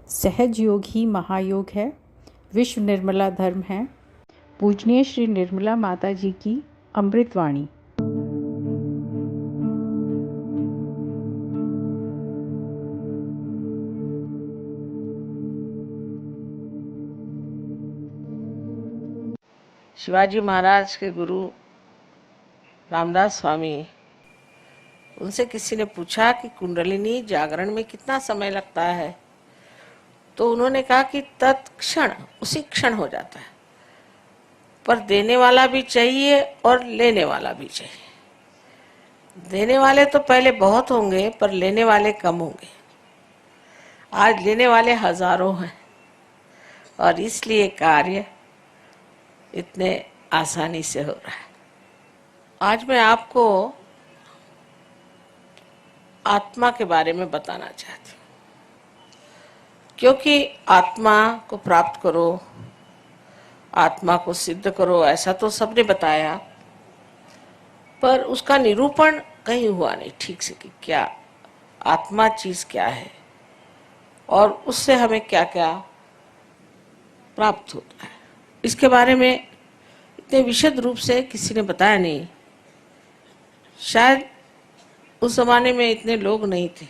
सहज योग ही महायोग है, विश्व निर्मला धर्म है। पूजनीय श्री निर्मला माता जी की अमृतवाणी। शिवाजी महाराज के गुरु रामदास स्वामी, उनसे किसी ने पूछा कि कुंडलिनी जागरण में कितना समय लगता है, तो उन्होंने कहा कि तत्क्षण, उसी क्षण हो जाता है, पर देने वाला भी चाहिए और लेने वाला भी चाहिए। देने वाले तो पहले बहुत होंगे पर लेने वाले कम होंगे। आज लेने वाले हजारों हैं और इसलिए कार्य इतने आसानी से हो रहा है। आज मैं आपको आत्मा के बारे में बताना चाहती हूँ, क्योंकि आत्मा को प्राप्त करो, आत्मा को सिद्ध करो, ऐसा तो सबने बताया, पर उसका निरूपण कहीं हुआ नहीं ठीक से कि क्या आत्मा चीज क्या है और उससे हमें क्या क्या प्राप्त होता है। इसके बारे में इतने विशद रूप से किसी ने बताया नहीं। शायद उस जमाने में इतने लोग नहीं थे।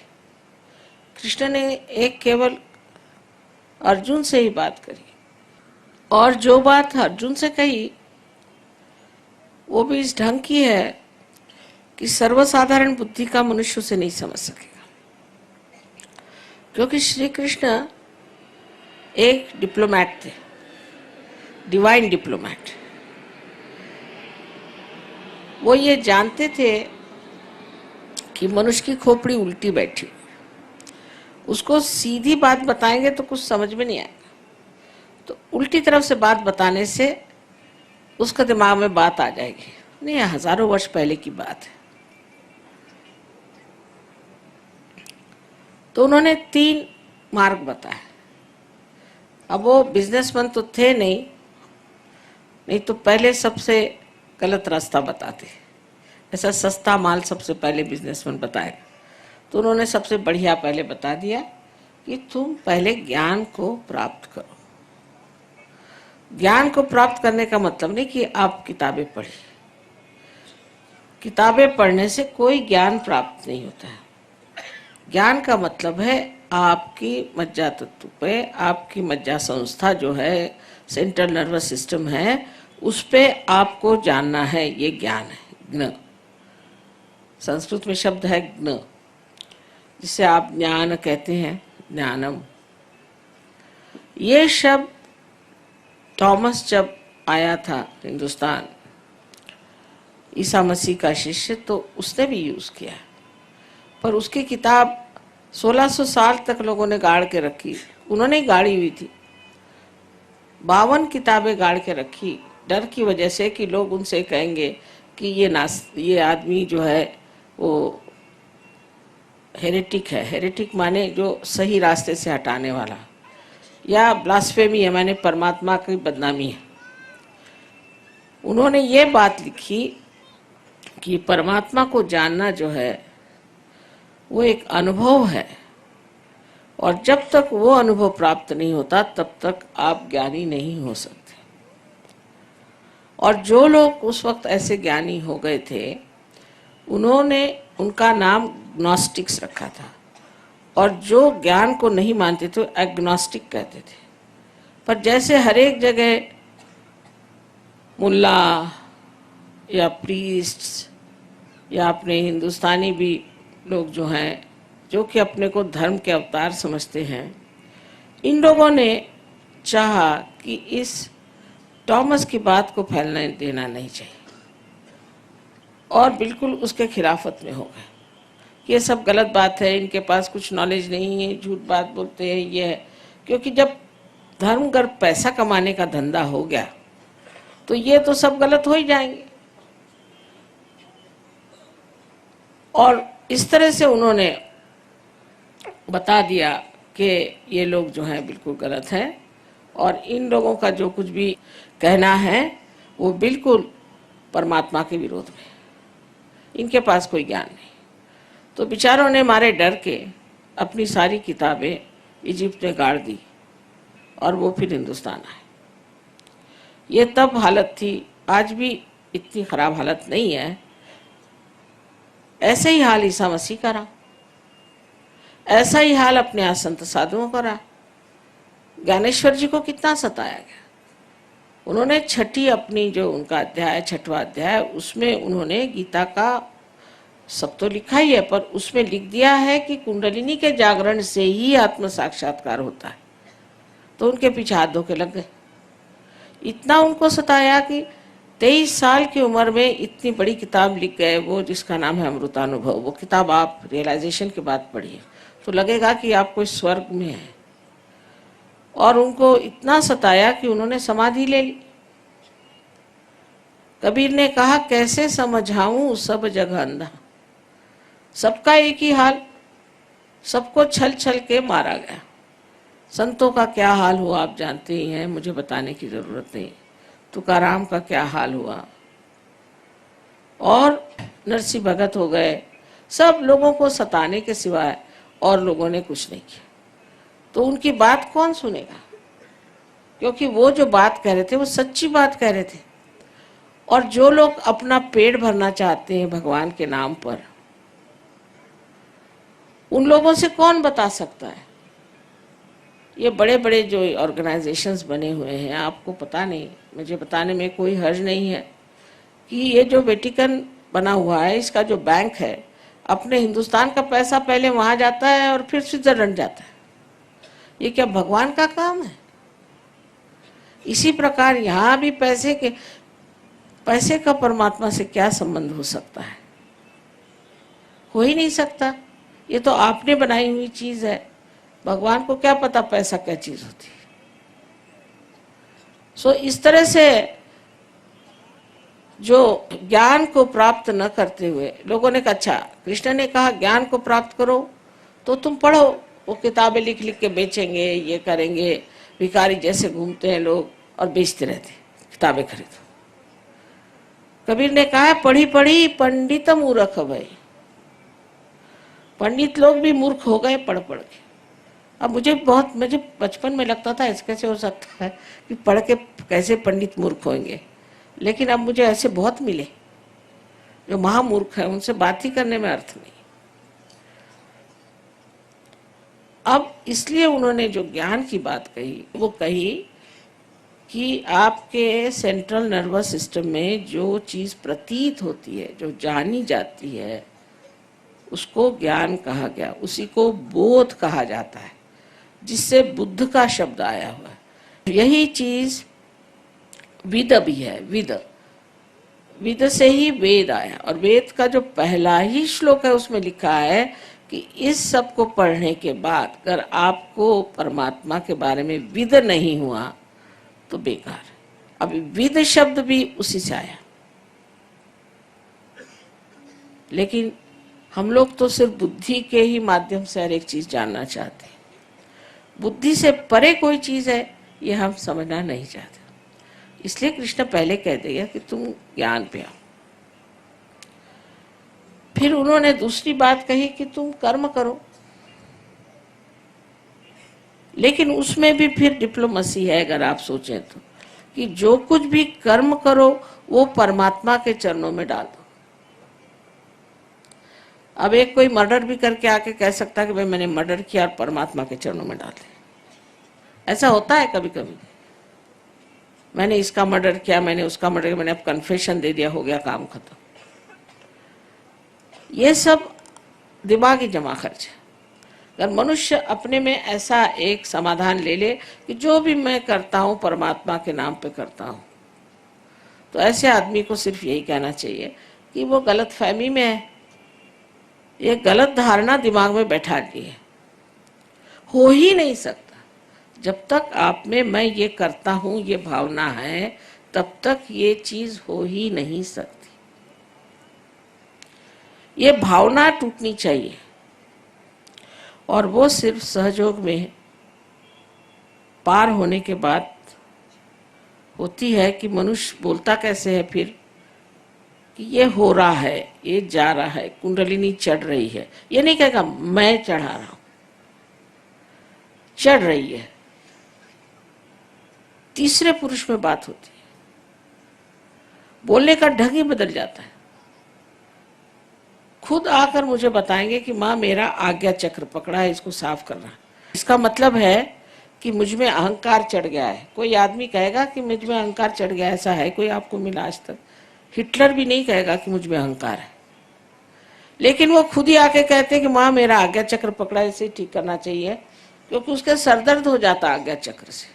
कृष्ण ने एक केवल अर्जुन से ही बात करी, और जो बात अर्जुन से कही वो भी इस ढंग की है कि सर्वसाधारण बुद्धि का मनुष्य उसे नहीं समझ सकेगा, क्योंकि श्री कृष्ण एक डिप्लोमैट थे, डिवाइन डिप्लोमैट। वो ये जानते थे कि मनुष्य की खोपड़ी उल्टी बैठी, उसको सीधी बात बताएंगे तो कुछ समझ में नहीं आएगा, तो उल्टी तरफ से बात बताने से उसका दिमाग में बात आ जाएगी। नहीं, हजारों वर्ष पहले की बात है। तो उन्होंने 3 मार्ग बताए। अब वो बिजनेसमैन तो थे नहीं तो पहले सबसे गलत रास्ता बताते। ऐसा सस्ता माल सबसे पहले बिजनेसमैन बताए, तो उन्होंने सबसे बढ़िया पहले बता दिया कि तुम पहले ज्ञान को प्राप्त करो। ज्ञान को प्राप्त करने का मतलब नहीं कि आप किताबें पढ़ी। किताबें पढ़ने से कोई ज्ञान प्राप्त नहीं होता है। ज्ञान का मतलब है आपकी मज्जा तत्व पे, आपकी मज्जा संस्था जो है, सेंट्रल नर्वस सिस्टम है, उस पे आपको जानना है। ये ज्ञान है, ज्ञ। संस्कृत में शब्द है ज्ञ, जिसे आप ज्ञान कहते हैं, ज्ञानम। ये शब्द थॉमस जब आया था हिंदुस्तान, ईसा मसीह का शिष्य, तो उसने भी यूज किया, पर उसकी किताब 1600 साल तक लोगों ने गाड़ के रखी। उन्होंने ही गाड़ी हुई थी। 52 किताबें गाड़ के रखी, डर की वजह से कि लोग उनसे कहेंगे कि ये आदमी जो है वो हेरेटिक है। हेरेटिक माने जो सही रास्ते से हटाने वाला, या ब्लास्फेमी है माने परमात्मा की बदनामी है। उन्होंने ये बात लिखी कि परमात्मा को जानना जो है वो एक अनुभव है, और जब तक वो अनुभव प्राप्त नहीं होता तब तक आप ज्ञानी नहीं हो सकते। और जो लोग उस वक्त ऐसे ज्ञानी हो गए थे, उनका नाम ग्नोस्टिक्स रखा था, और जो ज्ञान को नहीं मानते थे एग्नोस्टिक कहते थे। पर जैसे हर एक जगह मुल्ला या प्रीस्ट्स या अपने हिंदुस्तानी भी लोग जो हैं, जो कि अपने को धर्म के अवतार समझते हैं, इन लोगों ने चाहा कि इस थॉमस की बात को फैलने देना नहीं चाहिए, और बिल्कुल उसके खिलाफत में हो गए। ये सब गलत बात है, इनके पास कुछ नॉलेज नहीं है, झूठ बात बोलते हैं, ये है। क्योंकि जब धर्मगर्भ पैसा कमाने का धंधा हो गया तो ये तो सब गलत हो ही जाएंगे। और इस तरह से उन्होंने बता दिया कि ये लोग जो हैं बिल्कुल गलत हैं, और इन लोगों का जो कुछ भी कहना है वो बिल्कुल परमात्मा के विरोध में। इनके पास कोई ज्ञान नहीं। तो बेचारों ने मारे डर के अपनी सारी किताबें इजिप्ट ने गाड़ दी और वो फिर हिंदुस्तान आए। ये तब हालत थी, आज भी इतनी खराब हालत नहीं है। ऐसे ही हाल ईसा मसीह का रहा, ऐसा ही हाल अपने यहाँ संत साधुओं का रहा। ज्ञानेश्वर जी को कितना सताया गया। उन्होंने छठी अपनी जो उनका अध्याय, छठवां अध्याय, उसमें उन्होंने गीता का सब तो लिखा ही है, पर उसमें लिख दिया है कि कुंडलिनी के जागरण से ही आत्म साक्षात्कार होता है। तो उनके पीछे हाथ धो के लग गए। इतना उनको सताया कि 23 साल की उम्र में इतनी बड़ी किताब लिख गए, वो जिसका नाम है अमृतानुभव। वो किताब आप रियलाइजेशन के बाद पढ़िए तो लगेगा कि आप कोई स्वर्ग में है। और उनको इतना सताया कि उन्होंने समाधि ले ली। कबीर ने कहा, कैसे समझाऊं सब जगह अंधा। सबका एक ही हाल, सबको छल छल के मारा गया। संतों का क्या हाल हुआ आप जानते ही हैं, मुझे बताने की जरूरत नहीं। तुकाराम का क्या हाल हुआ, और नरसिंह भगत हो गए। सब लोगों को सताने के सिवाय और लोगों ने कुछ नहीं किया। तो उनकी बात कौन सुनेगा, क्योंकि वो जो बात कह रहे थे वो सच्ची बात कह रहे थे। और जो लोग अपना पेट भरना चाहते हैं भगवान के नाम पर, उन लोगों से कौन बता सकता है। ये बड़े बड़े जो ऑर्गेनाइजेशंस बने हुए हैं, आपको पता नहीं, मुझे बताने में कोई हर्ज नहीं है कि ये जो वेटिकन बना हुआ है, इसका जो बैंक है, अपने हिंदुस्तान का पैसा पहले वहां जाता है और फिर स्विट्जरलैंड जाता है। ये क्या भगवान का काम है? इसी प्रकार यहाँ भी पैसे का परमात्मा से क्या संबंध हो सकता है? हो ही नहीं सकता। ये तो आपने बनाई हुई चीज है। भगवान को क्या पता पैसा क्या चीज होती है। सो इस तरह से जो ज्ञान को प्राप्त न करते हुए लोगों ने कहा, अच्छा कृष्ण ने कहा ज्ञान को प्राप्त करो तो तुम पढ़ो। वो किताबें लिख लिख के बेचेंगे, ये करेंगे। भिखारी जैसे घूमते हैं लोग और बेचते रहते, किताबें खरीदो। कबीर ने कहा, पढ़ी पढ़ी पंडित मूर्ख भई। पंडित लोग भी मूर्ख हो गए पढ़ पढ़ के। अब मुझे बचपन में लगता था ऐसे कैसे हो सकता है कि पढ़ के कैसे पंडित मूर्ख होंगे, लेकिन अब मुझे ऐसे बहुत मिले जो महामूर्ख है, उनसे बात ही करने में अर्थ नहीं। अब इसलिए उन्होंने जो ज्ञान की बात कही, वो कही कि आपके सेंट्रल नर्वस सिस्टम में जो चीज प्रतीत होती है, जो जानी जाती है, उसको ज्ञान कहा गया। उसी को बोध कहा जाता है, जिससे बुद्ध का शब्द आया हुआ है। यही चीज विद भी है। विद से ही वेद आया, और वेद का जो पहला ही श्लोक है उसमें लिखा है कि इस सब को पढ़ने के बाद अगर आपको परमात्मा के बारे में विद नहीं हुआ तो बेकार। अभी विद शब्द भी उसी से आया, लेकिन हम लोग तो सिर्फ बुद्धि के ही माध्यम से हर एक चीज जानना चाहते हैं। बुद्धि से परे कोई चीज है ये हम समझना नहीं चाहते। इसलिए कृष्ण पहले कह दिया कि तुम ज्ञान पे आओ। फिर उन्होंने दूसरी बात कही कि तुम कर्म करो, लेकिन उसमें भी फिर डिप्लोमेसी है। अगर आप सोचें तो कि जो कुछ भी कर्म करो वो परमात्मा के चरणों में डाल दो। अब एक कोई मर्डर भी करके आके कह सकता है कि भाई मैंने मर्डर किया और परमात्मा के चरणों में डाल दिया। ऐसा होता है कभी कभी, मैंने इसका मर्डर किया, मैंने उसका मर्डर किया, मैंने अब कन्फेशन दे दिया, हो गया काम खत्म। ये सब दिमागी जमा खर्च है। अगर मनुष्य अपने में ऐसा एक समाधान ले ले कि जो भी मैं करता हूं परमात्मा के नाम पे करता हूं, तो ऐसे आदमी को सिर्फ यही कहना चाहिए कि वो गलत फहमी में है। ये गलत धारणा दिमाग में बैठा ली है। हो ही नहीं सकता जब तक आप में मैं ये करता हूं ये भावना है, तब तक ये चीज हो ही नहीं सकती। ये भावना टूटनी चाहिए, और वो सिर्फ सहयोग में पार होने के बाद होती है। कि मनुष्य बोलता कैसे है फिर कि ये हो रहा है, ये जा रहा है, कुंडलिनी चढ़ रही है। ये नहीं कहेगा मैं चढ़ा रहा हूं। चढ़ रही है, तीसरे पुरुष में बात होती है, बोलने का ढंग ही बदल जाता है। खुद आकर मुझे बताएंगे कि माँ मेरा आज्ञा चक्र पकड़ा है, इसको साफ करना। इसका मतलब है कि मुझ में अहंकार चढ़ गया है। कोई आदमी कहेगा कि मुझ में अहंकार चढ़ गया, ऐसा है कोई आपको मिला आज तक? हिटलर भी नहीं कहेगा कि मुझ में अहंकार है, लेकिन वो खुद ही आके कहते हैं कि माँ मेरा आज्ञा चक्र पकड़ा, इसे ठीक करना चाहिए, क्योंकि उसके सरदर्द हो जाता आज्ञा चक्र से।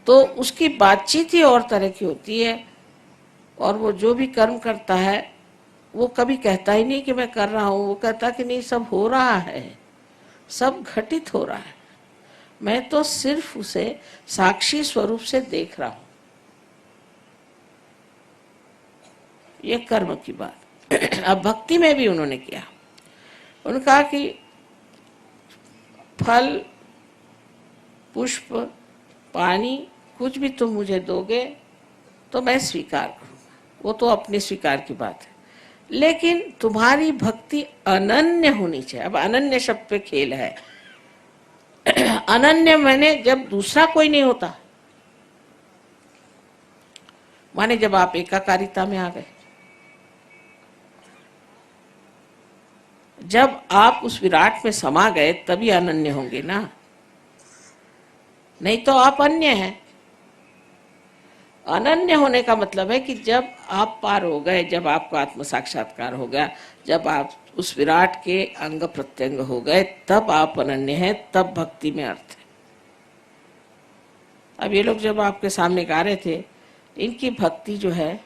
तो उसकी बातचीत ही और तरह की होती है, और वो जो भी कर्म करता है वो कभी कहता ही नहीं कि मैं कर रहा हूँ, वो कहता कि नहीं सब हो रहा है, सब घटित हो रहा है, मैं तो सिर्फ उसे साक्षी स्वरूप से देख रहा हूं। ये कर्म की बात। अब भक्ति में भी उन्होंने किया, उन्होंने कहा कि फल, पुष्प, पानी कुछ भी तुम मुझे दोगे तो मैं स्वीकार करूंगा, वो तो अपने स्वीकार की बात है, लेकिन तुम्हारी भक्ति अनन्य होनी चाहिए। अब अनन्य शब्द पे खेल है। अनन्य माने जब दूसरा कोई नहीं होता, माने जब आप एकाकारिता में आ गए, जब आप उस विराट में समा गए तभी अनन्य होंगे ना, नहीं तो आप अन्य हैं। अनन्य होने का मतलब है कि जब आप पार हो गए, जब आपको आत्म साक्षात्कार हो गया, जब आप उस विराट के अंग प्रत्यंग हो गए, तब आप अनन्य हैं, तब भक्ति में अर्थ है। अब ये लोग जब आपके सामने गा रहे थे, इनकी भक्ति जो है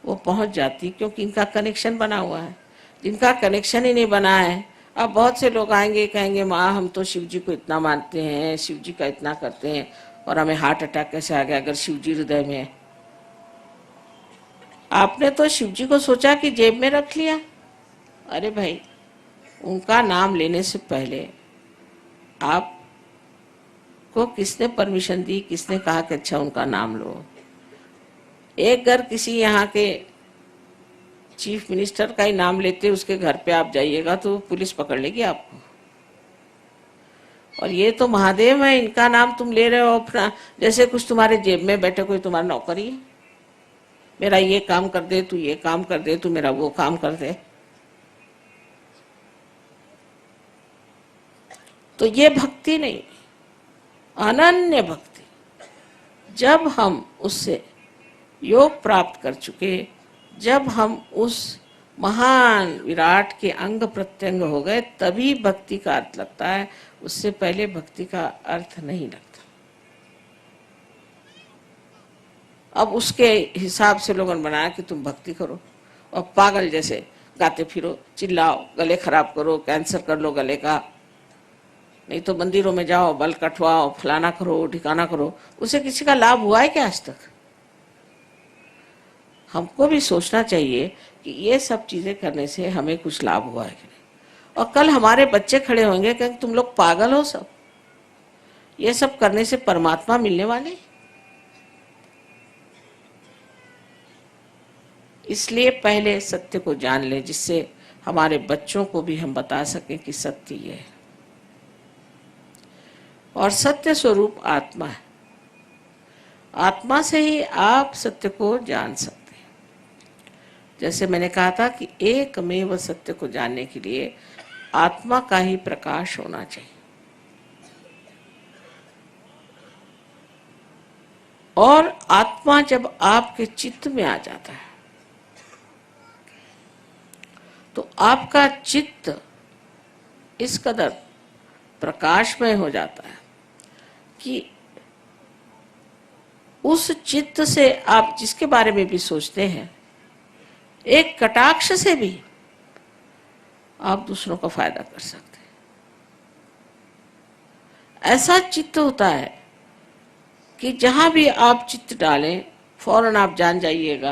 वो पहुंच जाती, क्योंकि इनका कनेक्शन बना हुआ है। जिनका कनेक्शन ही नहीं बना है, अब बहुत से लोग आएंगे कहेंगे माँ हम तो शिव जी को इतना मानते हैं, शिव जी का इतना करते हैं, और हमें हार्ट अटैक कैसे आ गया अगर शिव जी हृदय में है? आपने तो शिव जी को सोचा कि जेब में रख लिया। अरे भाई, उनका नाम लेने से पहले आपको किसने परमिशन दी, किसने कहा कि अच्छा उनका नाम लो? एक घर किसी यहाँ के चीफ मिनिस्टर का ही नाम लेते, उसके घर पे आप जाइएगा तो पुलिस पकड़ लेगी आपको। और ये तो महादेव है, इनका नाम तुम ले रहे हो अपना, जैसे कुछ तुम्हारे जेब में बैठे कोई तुम्हारा नौकरी है, मेरा ये काम कर दे, तू ये काम कर दे, तू मेरा वो काम कर दे। तो ये भक्ति नहीं, अनन्य भक्ति। जब हम उससे योग प्राप्त कर चुके, जब हम उस महान विराट के अंग प्रत्यंग हो गए, तभी भक्ति का अर्थ लगता है, उससे पहले भक्ति का अर्थ नहीं लगता। अब उसके हिसाब से लोगों ने बनाया कि तुम भक्ति करो और पागल जैसे गाते फिरो, चिल्लाओ, गले खराब करो, कैंसर कर लो गले का, नहीं तो मंदिरों में जाओ, बल कटवाओ, फलाना करो, ठिकाना करो। उसे किसी का लाभ हुआ है क्या आज तक? हमको भी सोचना चाहिए कि ये सब चीजें करने से हमें कुछ लाभ हुआ है कि नहीं। और कल हमारे बच्चे खड़े होंगे कि तुम लोग पागल हो सब, ये सब करने से परमात्मा मिलने वाले। इसलिए पहले सत्य को जान ले, जिससे हमारे बच्चों को भी हम बता सकें कि सत्य ये है। और सत्य स्वरूप आत्मा है, आत्मा से ही आप सत्य को जान सकते हैं। जैसे मैंने कहा था कि एकमेव सत्य को जानने के लिए आत्मा का ही प्रकाश होना चाहिए। और आत्मा जब आपके चित्त में आ जाता है तो आपका चित्त इस कदर प्रकाशमय हो जाता है कि उस चित्त से आप जिसके बारे में भी सोचते हैं, एक कटाक्ष से भी आप दूसरों का फायदा कर सकते हैं। ऐसा चित्त होता है कि जहां भी आप चित्त डालें, फौरन आप जान जाइएगा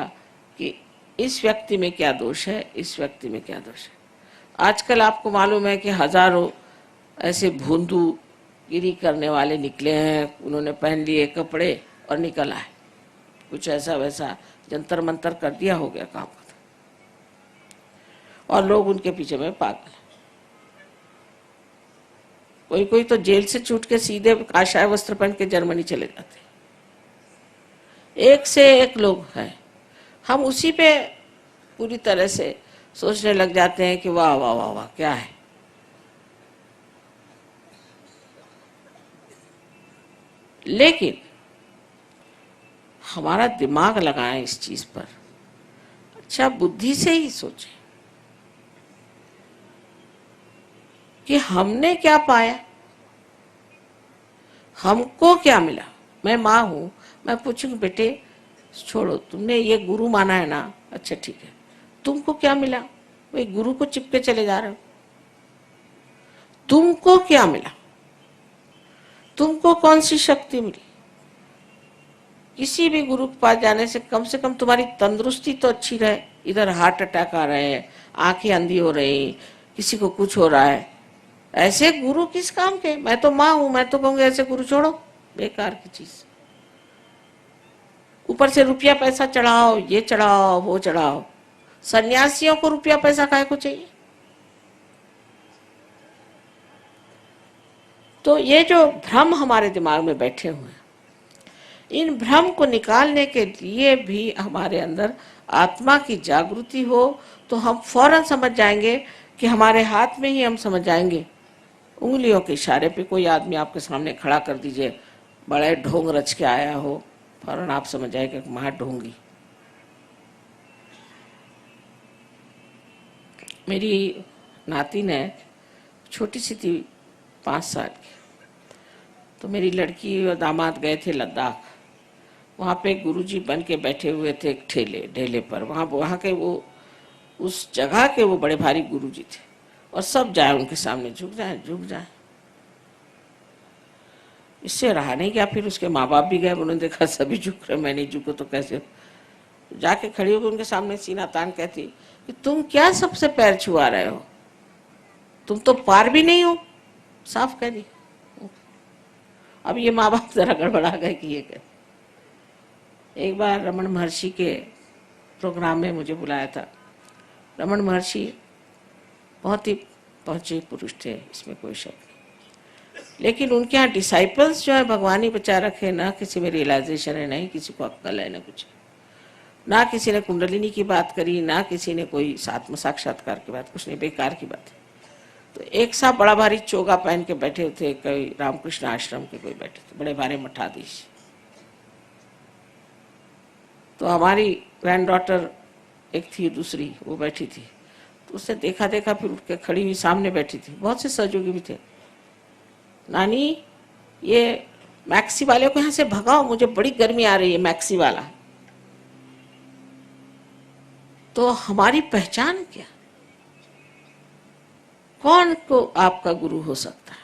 कि इस व्यक्ति में क्या दोष है, इस व्यक्ति में क्या दोष है। आजकल आपको मालूम है कि हजारों ऐसे भोंदू गिरी करने वाले निकले हैं, उन्होंने पहन लिए कपड़े और निकल आए, कुछ ऐसा वैसा जंतर मंतर कर दिया, हो गया काम खत्म, और लोग उनके पीछे में पागल। कोई कोई तो जेल से छूट के सीधे काशाय वस्त्र पहन के जर्मनी चले जाते। एक से एक लोग हैं। हम उसी पे पूरी तरह से सोचने लग जाते हैं कि वाह वाह वाह वाह क्या है। लेकिन हमारा दिमाग लगाएं इस चीज पर, अच्छा बुद्धि से ही सोचें कि हमने क्या पाया, हमको क्या मिला। मैं माँ हूं, मैं पूछूंगी बेटे छोड़ो, तुमने ये गुरु माना है ना, अच्छा ठीक है, तुमको क्या मिला? वही गुरु को चिपके चले जा रहे हो। तुमको क्या मिला? तुमको कौन सी शक्ति मिली? किसी भी गुरु के पास जाने से कम तुम्हारी तंदुरुस्ती तो अच्छी रहे। इधर हार्ट अटैक आ रहे हैं, आंखें अंधी हो रही, किसी को कुछ हो रहा है, ऐसे गुरु किस काम के? मैं तो माँ हूं, मैं तो कहूंगी ऐसे गुरु छोड़ो, बेकार की चीज। ऊपर से रुपया पैसा चढ़ाओ, ये चढ़ाओ वो चढ़ाओ। सन्यासियों को रुपया पैसा काहे को चाहिए? तो ये जो भ्रम हमारे दिमाग में बैठे हुए हैं, इन भ्रम को निकालने के लिए भी हमारे अंदर आत्मा की जागृति हो तो हम फौरन समझ जाएंगे कि हमारे हाथ में ही हम समझ जाएंगे। उंगलियों के इशारे पे कोई आदमी आपके सामने खड़ा कर दीजिए, बड़े ढोंग रच के आया हो, फौरन आप समझ जाएंगे कि मां ढोंगी। मेरी नातिन है, छोटी सी थी, 5 साल की। तो मेरी लड़की और दामाद गए थे लद्दाख। वहाँ पे गुरुजी बन के बैठे हुए थे एक ढेले पर। वहाँ के वो उस जगह के वो बड़े भारी गुरुजी थे और सब जाए उनके सामने, झुक जाए। इससे रहा नहीं गया। फिर उसके माँ बाप भी गए, उन्होंने देखा सभी झुक रहे, मैं नहीं झुको तो कैसे। जाके खड़ी होकर उनके सामने सीना तान कहती कि तुम क्या सबसे पैर छुआ रहे हो, तुम तो पार भी नहीं हो, साफ कह दी। अब ये माँ बाप जरा गड़बड़ा गए कि ये कह। एक बार रमन महर्षि के प्रोग्राम में मुझे बुलाया था। रमन महर्षि बहुत ही पहुंचे पुरुष थे, इसमें कोई शक नहीं। लेकिन उनके यहाँ डिसाइपल्स जो है भगवान ही बचा रखे, ना किसी में रियलाइजेशन है, नहीं किसी को अक्ल है, ना कुछ, ना किसी ने कुंडलिनी की बात करी, ना किसी ने कोई आत्म साक्षात्कार की बात, कुछ नहीं, बेकार की बात है। तो एक साहब बड़ा भारी चोगा पहन के बैठे थे, कोई रामकृष्ण आश्रम के कोई बैठे थे, बड़े भारी मठाधीश। तो हमारी ग्रैंड डॉटर एक थी, दूसरी वो बैठी थी। तो उसने देखा फिर उठ के खड़ी हुई सामने बैठी थी। बहुत से सहयोगी भी थे। नानी ये मैक्सी वाले को यहाँ से भगाओ, मुझे बड़ी गर्मी आ रही है, मैक्सी वाला। तो हमारी पहचान क्या? कौन को आपका गुरु हो सकता है?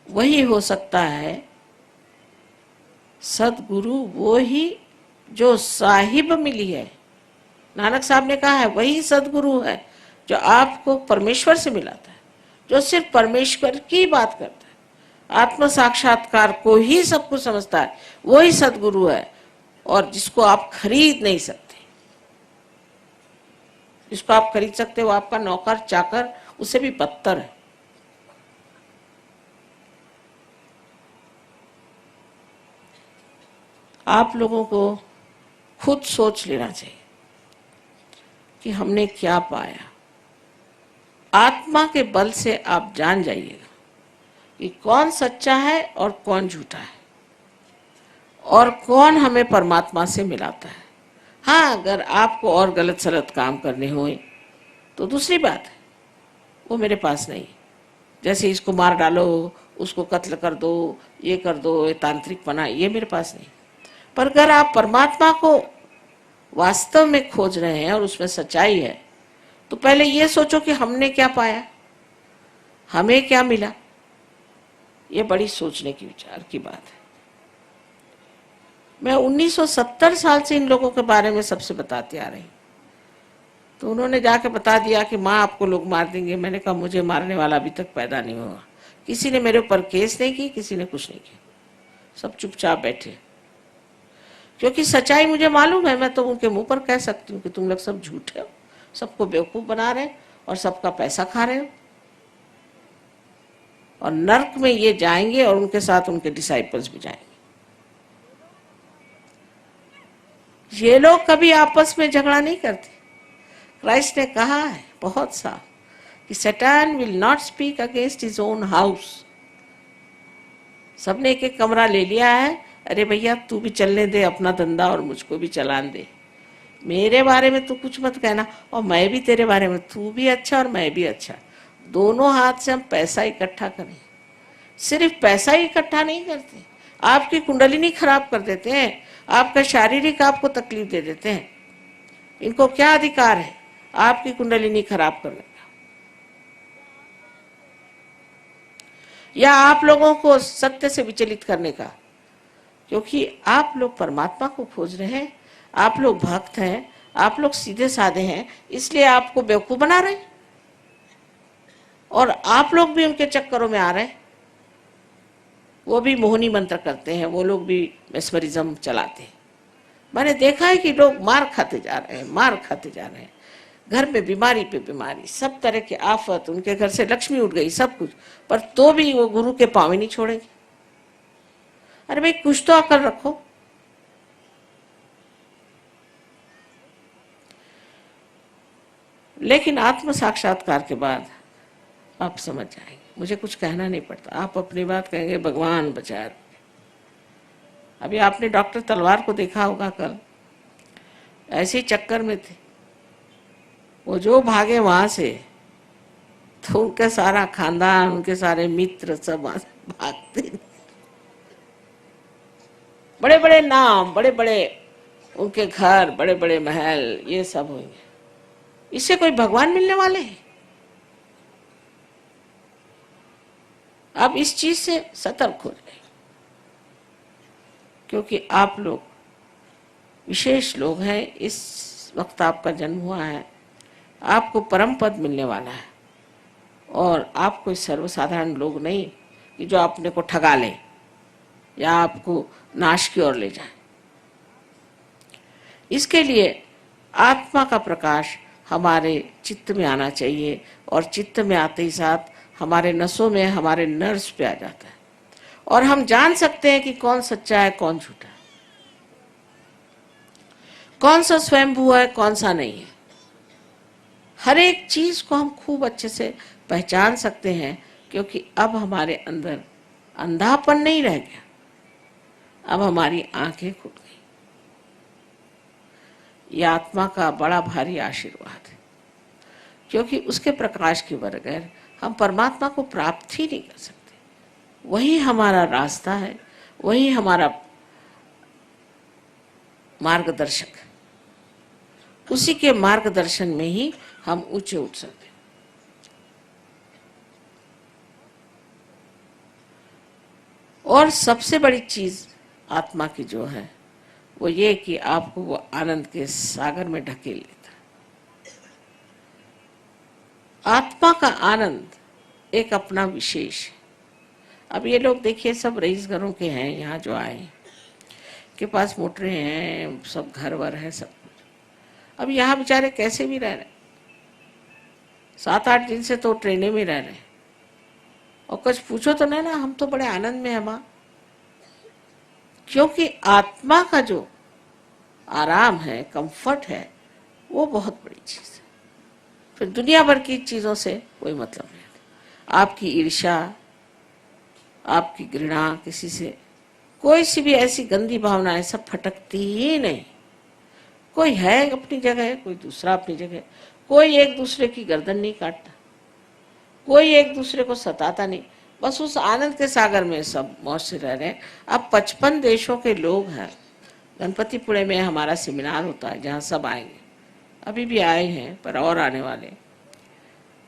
वही हो सकता है सदगुरु, वो ही जो साहिब मिली है। नानक साहब ने कहा है वही सदगुरु है जो आपको परमेश्वर से मिलाता है, जो सिर्फ परमेश्वर की बात करता है, आत्म साक्षात्कार को ही सब कुछ समझता है, वही सदगुरु है। और जिसको आप खरीद नहीं सकते, जिसको आप खरीद सकते हो आपका नौकर चाकर, उसे भी बदतर है। आप लोगों को खुद सोच लेना चाहिए कि हमने क्या पाया। आत्मा के बल से आप जान जाइएगा कि कौन सच्चा है और कौन झूठा है, और कौन हमें परमात्मा से मिलाता है। हाँ, अगर आपको और गलत सलत काम करने होए तो दूसरी बात है, वो मेरे पास नहीं। जैसे इसको मार डालो, उसको कत्ल कर दो, ये कर दो, ये तांत्रिक पना, ये मेरे पास नहीं। पर अगर आप परमात्मा को वास्तव में खोज रहे हैं और उसमें सच्चाई है, तो पहले ये सोचो कि हमने क्या पाया, हमें क्या मिला। ये बड़ी सोचने की विचार की बात है। मैं 1970 साल से इन लोगों के बारे में सबसे बताती आ रही। तो उन्होंने जाके बता दिया कि माँ आपको लोग मार देंगे। मैंने कहा मुझे मारने वाला अभी तक पैदा नहीं हुआ। किसी ने मेरे ऊपर केस नहीं की, किसी ने कुछ नहीं किया, सब चुपचाप बैठे। क्योंकि सच्चाई मुझे मालूम है। मैं तो उनके मुंह पर कह सकती हूँ कि तुम लोग सब झूठे हो, सबको बेवकूफ बना रहे और सबका पैसा खा रहे हो। और नर्क में ये जाएंगे और उनके साथ उनके डिसाइपल्स भी जाएंगे। ये लोग कभी आपस में झगड़ा नहीं करते। क्राइस्ट ने कहा है बहुत साफ कि सैतान will not speak against his own house. सबने एक एक कमरा ले लिया है, अरे भैया तू भी चलने दे अपना धंधा और मुझको भी चलाने दे, मेरे बारे में तू कुछ मत कहना और मैं भी तेरे बारे में, तू भी अच्छा और मैं भी अच्छा। दोनों हाथ से हम पैसा इकट्ठा करें। सिर्फ पैसा ही इकट्ठा नहीं करते, आपकी कुंडलिनी खराब कर देते हैं, आपका शारीरिक आपको तकलीफ दे देते हैं। इनको क्या अधिकार है आपकी कुंडलिनी खराब करने का? या आप लोगों को सत्य से विचलित करने का? क्योंकि आप लोग परमात्मा को खोज रहे हैं, आप लोग भक्त हैं, आप लोग सीधे साधे हैं, इसलिए आपको बेवकूफ बना रहे हैं और आप लोग भी उनके चक्करों में आ रहे हैं। वो भी मोहनी मंत्र करते हैं, वो लोग भी मेस्मरिज्म चलाते हैं। मैंने देखा है कि लोग मार खाते जा रहे हैं, मार खाते जा रहे हैं, घर में बीमारी पे बीमारी, सब तरह के आफत, उनके घर से लक्ष्मी उठ गई, सब कुछ, पर तो भी वो गुरु के पांव ही नहीं छोड़ेंगे। अरे भाई कुछ तो अकल रखो। लेकिन आत्म साक्षात्कार के बाद आप समझ जाएंगे, मुझे कुछ कहना नहीं पड़ता, आप अपनी बात कहेंगे भगवान बचा। अभी आपने डॉक्टर तलवार को देखा होगा, कल ऐसे ही चक्कर में थे, वो जो भागे वहां से तो उनका सारा खानदान, उनके सारे मित्र सब भागते, बड़े बड़े नाम, बड़े बड़े उनके घर, बड़े बड़े महल, ये सब होंगे। इससे कोई भगवान मिलने वाले हैं? आप इस चीज से सतर्क हो जाए, क्योंकि आप लोग विशेष लोग हैं। इस वक्त आपका जन्म हुआ है, आपको परम पद मिलने वाला है और आप कोई सर्वसाधारण लोग नहीं कि जो अपने को ठगा ले या आपको नाश की ओर ले जाए। इसके लिए आत्मा का प्रकाश हमारे चित्त में आना चाहिए और चित्त में आते ही साथ हमारे नसों में, हमारे नर्व्स पे आ जाता है और हम जान सकते हैं कि कौन सच्चा है, कौन झूठा है, कौन सा स्वयंभू है, कौन सा नहीं है। हर एक चीज को हम खूब अच्छे से पहचान सकते हैं, क्योंकि अब हमारे अंदर अंधापन नहीं रह गया, अब हमारी आंखें खुल गई। यह आत्मा का बड़ा भारी आशीर्वाद है, क्योंकि उसके प्रकाश के बगैर हम परमात्मा को प्राप्त ही नहीं कर सकते। वही हमारा रास्ता है, वही हमारा मार्गदर्शक, उसी के मार्गदर्शन में ही हम ऊंचे उठ सकते हैं। और सबसे बड़ी चीज आत्मा की जो है वो ये कि आपको वो आनंद के सागर में ढकेल लेता है। आत्मा का आनंद एक अपना विशेष है। अब ये लोग देखिए, सब रईस घरों के हैं, यहाँ जो आए के पास मोटरें हैं, सब घर वर है, सब कुछ। अब यहाँ बेचारे कैसे भी रह रहे, 7-8 दिन से तो ट्रेनें में रह रहे, और कुछ पूछो तो नहीं ना, हम तो बड़े आनंद में हैं माँ। क्योंकि आत्मा का जो आराम है, कंफर्ट है, वो बहुत बड़ी चीज है। फिर दुनिया भर की चीजों से कोई मतलब नहीं। आपकी ईर्ष्या, आपकी घृणा, किसी से कोई सी भी ऐसी गंदी भावनाएं सब फटकती ही नहीं। कोई है अपनी जगह, कोई दूसरा अपनी जगह, कोई एक दूसरे की गर्दन नहीं काटता, कोई एक दूसरे को सताता नहीं, बस उस आनंद के सागर में सब मौज से रह रहे हैं। अब 55 देशों के लोग हैं। गणपतिपुणे में हमारा सेमिनार होता है जहाँ सब आएंगे, अभी भी आए हैं पर और आने वाले।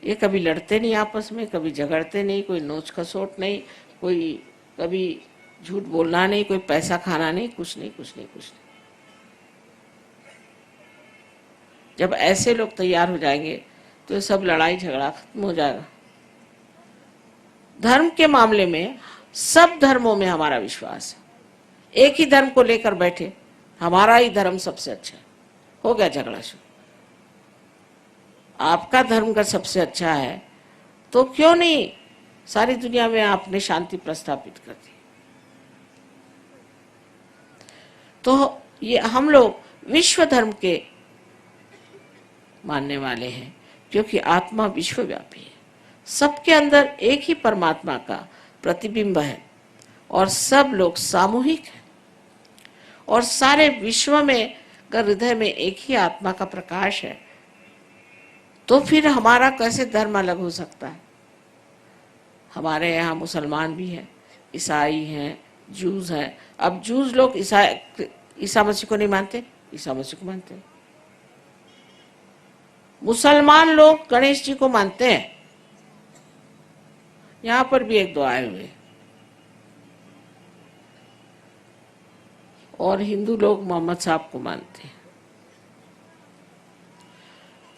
ये कभी लड़ते नहीं आपस में, कभी झगड़ते नहीं, कोई नोच खसोट नहीं, कोई कभी झूठ बोलना नहीं, कोई पैसा खाना नहीं, कुछ नहीं, कुछ नहीं, कुछ नहीं। जब ऐसे लोग तैयार हो जाएंगे तो सब लड़ाई झगड़ा खत्म हो जाएगा। धर्म के मामले में सब धर्मों में हमारा विश्वास है। एक ही धर्म को लेकर बैठे, हमारा ही धर्म सबसे अच्छा है, हो गया झगड़ा शुरू। आपका धर्म का सबसे अच्छा है तो क्यों नहीं सारी दुनिया में आपने शांति प्रस्थापित कर दी। तो ये हम लोग विश्व धर्म के मानने वाले हैं, क्योंकि आत्मा विश्वव्यापी है, सबके अंदर एक ही परमात्मा का प्रतिबिंब है और सब लोग सामूहिक हैं और सारे विश्व में हृदय में एक ही आत्मा का प्रकाश है। तो फिर हमारा कैसे धर्म अलग हो सकता है? हमारे यहाँ मुसलमान भी हैं, ईसाई हैं, जूस हैं। अब जूस लोग ईसा मसीह को नहीं मानते, ईसा मसीह को मानते हैं। मुसलमान लोग गणेश जी को मानते हैं, यहाँ पर भी एक दो आए हुए। और हिंदू लोग मोहम्मद साहब को मानते हैं,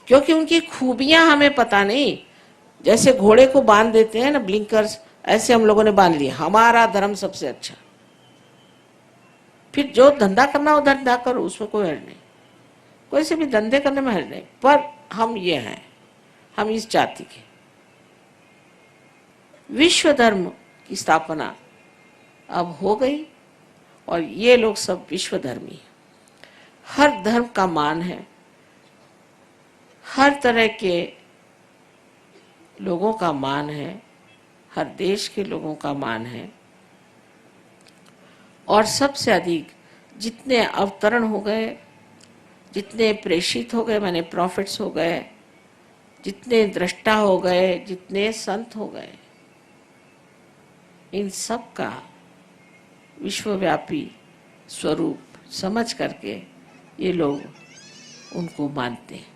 क्योंकि उनकी खूबियां हमें पता नहीं। जैसे घोड़े को बांध देते हैं ना ब्लिंकर्स, ऐसे हम लोगों ने बांध लिया, हमारा धर्म सबसे अच्छा। फिर जो धंधा करना हो धंधा करो, उसमें कोई हर्ज नहीं, कोई से भी धंधे करने में हर्ज नहीं, पर हम ये हैं, हम इस जाति के। विश्व धर्म की स्थापना अब हो गई और ये लोग सब विश्व धर्मी हैं। हर धर्म का मान है, हर तरह के लोगों का मान है, हर देश के लोगों का मान है। और सबसे अधिक जितने अवतरण हो गए, जितने प्रेषित हो गए, माने प्रॉफिट्स हो गए, जितने दृष्टा हो गए, जितने संत हो गए, इन सब का विश्वव्यापी स्वरूप समझ करके ये लोग उनको मानते हैं।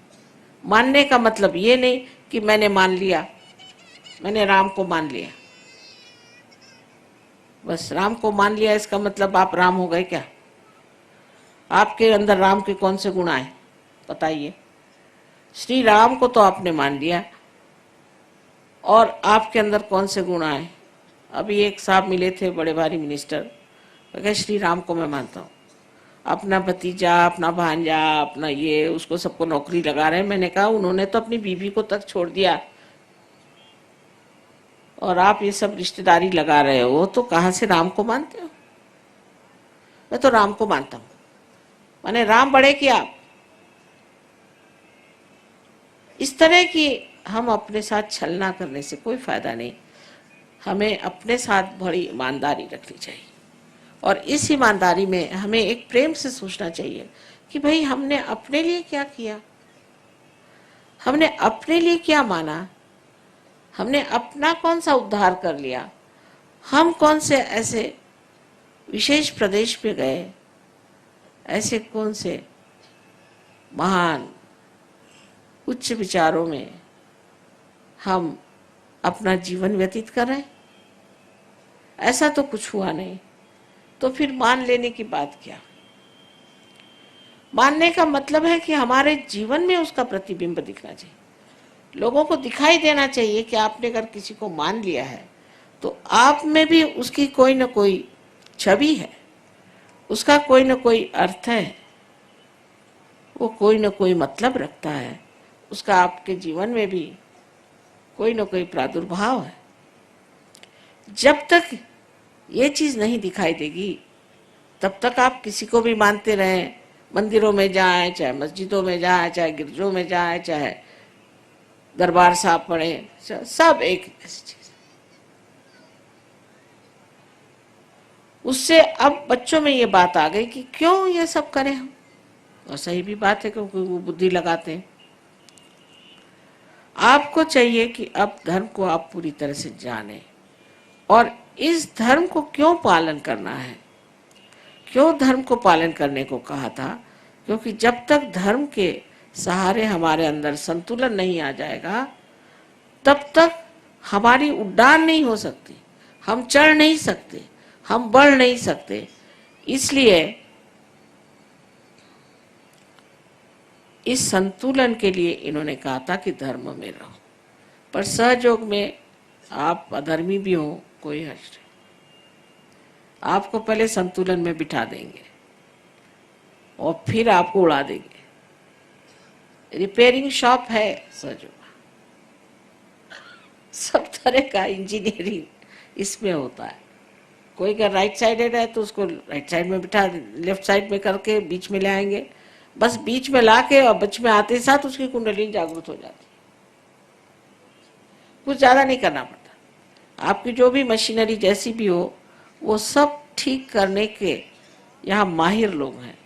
मानने का मतलब ये नहीं कि मैंने मान लिया, मैंने राम को मान लिया, बस राम को मान लिया इसका मतलब आप राम हो गए क्या? आपके अंदर राम के कौन से गुण आए बताइए? श्री राम को तो आपने मान लिया, और आपके अंदर कौन से गुण आए? अभी एक साहब मिले थे, बड़े भारी मिनिस्टर, कहे श्री राम को मैं मानता हूँ, अपना भतीजा, अपना भांजा, अपना ये, उसको सबको नौकरी लगा रहे हैं। मैंने कहा उन्होंने तो अपनी बीवी को तक छोड़ दिया और आप ये सब रिश्तेदारी लगा रहे हो, तो कहाँ से राम को मानते हो? मैं तो राम को मानता हूँ। माने राम बड़े कि आप? इस तरह की हम अपने साथ छलना करने से कोई फायदा नहीं। हमें अपने साथ बड़ी ईमानदारी रखनी चाहिए और इस ईमानदारी में हमें एक प्रेम से सोचना चाहिए कि भाई हमने अपने लिए क्या किया, हमने अपने लिए क्या माना, हमने अपना कौन सा उद्धार कर लिया, हम कौन से ऐसे विशेष प्रदेश में गए, ऐसे कौन से महान उच्च विचारों में हम अपना जीवन व्यतीत कर रहे हैं। ऐसा तो कुछ हुआ नहीं, तो फिर मान लेने की बात क्या? मानने का मतलब है कि हमारे जीवन में उसका प्रतिबिंब दिखना चाहिए, लोगों को दिखाई देना चाहिए कि आपने अगर किसी को मान लिया है तो आप में भी उसकी कोई ना कोई छवि है, उसका कोई ना कोई अर्थ है, वो कोई ना कोई मतलब रखता है, उसका आपके जीवन में भी कोई ना कोई प्रादुर्भाव है। जब तक ये चीज नहीं दिखाई देगी तब तक आप किसी को भी मानते रहें, मंदिरों में जाएं, चाहे मस्जिदों में जाएं, चाहे गिरजों में जाएं, चाहे दरबार साहब पढ़े, सब एक ऐसी चीज। उससे अब बच्चों में ये बात आ गई कि क्यों ये सब करें हम, और सही भी बात है क्योंकि वो बुद्धि लगाते हैं। आपको चाहिए कि अब धर्म को आप पूरी तरह से जाने और इस धर्म को क्यों पालन करना है। क्यों धर्म को पालन करने को कहा था? क्योंकि जब तक धर्म के सहारे हमारे अंदर संतुलन नहीं आ जाएगा तब तक हमारी उड़ान नहीं हो सकती, हम चढ़ नहीं सकते, हम बढ़ नहीं सकते। इसलिए इस संतुलन के लिए इन्होंने कहा था कि धर्म में रहो, पर सहयोग में आप अधर्मी भी हो कोई हर्ज नहीं, आपको पहले संतुलन में बिठा देंगे और फिर आपको उड़ा देंगे। रिपेयरिंग शॉप है सहयोग, सब तरह का इंजीनियरिंग इसमें होता है। कोई अगर राइट साइडेड है तो उसको राइट साइड में बिठा, लेफ्ट साइड में करके बीच में ले आएंगे, बस बीच में ला के और बीच में आते साथ उसकी कुंडली जागृत हो जाती है। कुछ ज़्यादा नहीं करना पड़ता। आपकी जो भी मशीनरी जैसी भी हो, वो सब ठीक करने के यहाँ माहिर लोग हैं।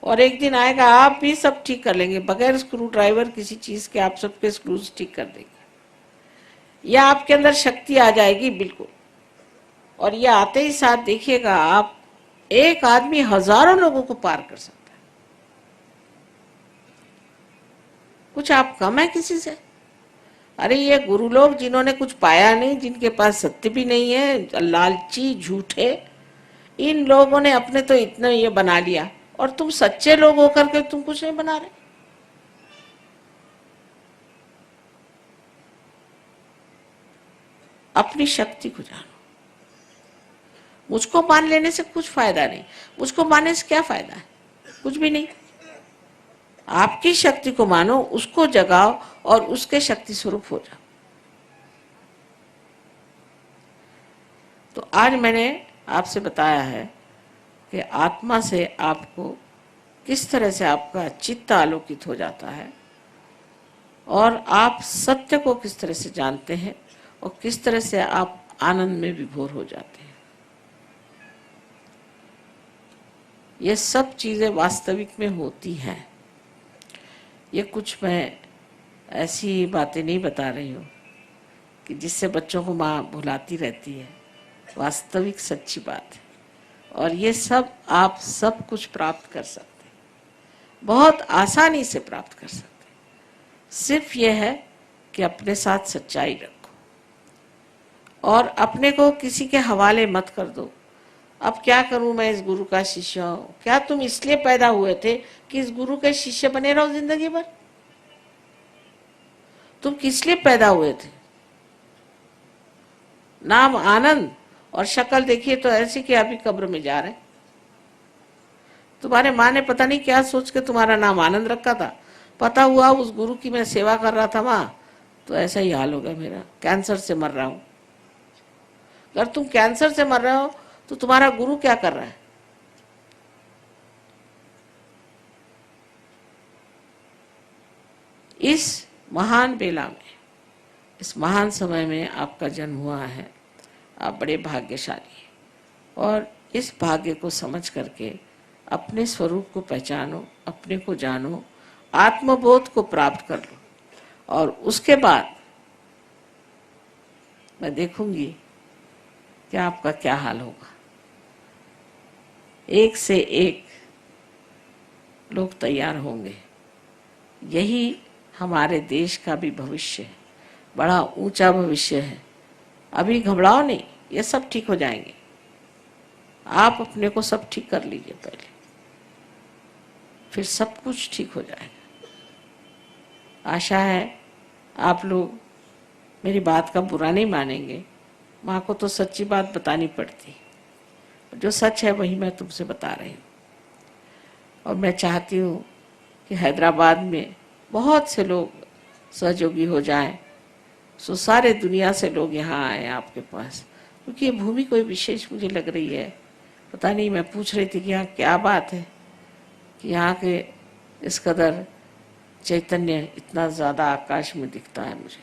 और एक दिन आएगा आप भी सब ठीक कर लेंगे, बगैर स्क्रू ड्राइवर किसी चीज़ के आप सबके स्क्रूज ठीक कर देंगे। या आपके अंदर शक्ति आ जाएगी बिल्कुल। और ये आते ही साथ देखिएगा आप, एक आदमी हजारों लोगों को पार कर सकता है। कुछ आप कम है किसी से? अरे ये गुरु लोग जिन्होंने कुछ पाया नहीं, जिनके पास सत्य भी नहीं है, लालची झूठे, इन लोगों ने अपने तो इतना ये बना लिया, और तुम सच्चे लोग होकर के तुम कुछ नहीं बना रहे। अपनी शक्ति को जानो। मुझको मान लेने से कुछ फायदा नहीं। मुझको मानने से क्या फायदा है? कुछ भी नहीं। आपकी शक्ति को मानो, उसको जगाओ और उसके शक्ति स्वरूप हो जाओ। तो आज मैंने आपसे बताया है कि आत्मा से आपको किस तरह से आपका चित्त आलोकित हो जाता है, और आप सत्य को किस तरह से जानते हैं, और किस तरह से आप आनंद में विभोर हो जाते हैं। ये सब चीज़ें वास्तविक में होती हैं। ये कुछ मैं ऐसी बातें नहीं बता रही हूँ कि जिससे बच्चों को माँ भुलाती रहती है। वास्तविक सच्ची बात है। और ये सब आप सब कुछ प्राप्त कर सकते हैं, बहुत आसानी से प्राप्त कर सकते हैं। सिर्फ ये है कि अपने साथ सच्चाई रखो और अपने को किसी के हवाले मत कर दो। अब क्या करूं, मैं इस गुरु का शिष्य हूं। क्या तुम इसलिए पैदा हुए थे कि इस गुरु के शिष्य बने रहो जिंदगी भर? तुम किस लिए पैदा हुए थे? नाम आनंद, और शक्ल देखिए तो ऐसी कि अभी कब्र में जा रहे। तुम्हारे माँ ने पता नहीं क्या सोच के तुम्हारा नाम आनंद रखा था। पता हुआ उस गुरु की मैं सेवा कर रहा था माँ, तो ऐसा ही हाल हो गया मेरा। कैंसर से मर रहा हूं। अगर तुम कैंसर से मर रहे हो तो तुम्हारा गुरु क्या कर रहा है? इस महान बेला में, इस महान समय में आपका जन्म हुआ है। आप बड़े भाग्यशाली हैं। और इस भाग्य को समझ करके अपने स्वरूप को पहचानो, अपने को जानो, आत्मबोध को प्राप्त कर लो। और उसके बाद मैं देखूंगी कि आपका क्या हाल होगा। एक से एक लोग तैयार होंगे। यही हमारे देश का भी भविष्य है, बड़ा ऊंचा भविष्य है। अभी घबराओ नहीं, ये सब ठीक हो जाएंगे। आप अपने को सब ठीक कर लीजिए पहले, फिर सब कुछ ठीक हो जाएगा। आशा है आप लोग मेरी बात का बुरा नहीं मानेंगे। माँ को तो सच्ची बात बतानी पड़ती, जो सच है वही मैं तुमसे बता रही हूँ। और मैं चाहती हूँ कि हैदराबाद में बहुत से लोग सहयोगी हो जाएं, सो सारे दुनिया से लोग यहाँ आए आपके पास, क्योंकि ये भूमि कोई विशेष मुझे लग रही है। पता नहीं, मैं पूछ रही थी कि यहाँ क्या बात है कि यहाँ के इस कदर चैतन्य इतना ज़्यादा आकाश में दिखता है मुझे।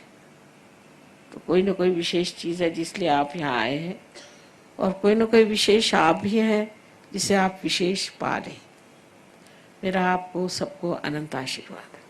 तो कोई ना कोई विशेष चीज़ है जिसलिए आप यहाँ आए हैं, और कोई ना कोई विशेष आप भी हैं जिसे आप विशेष पा लें। मेरा आपको सबको अनंत आशीर्वाद है।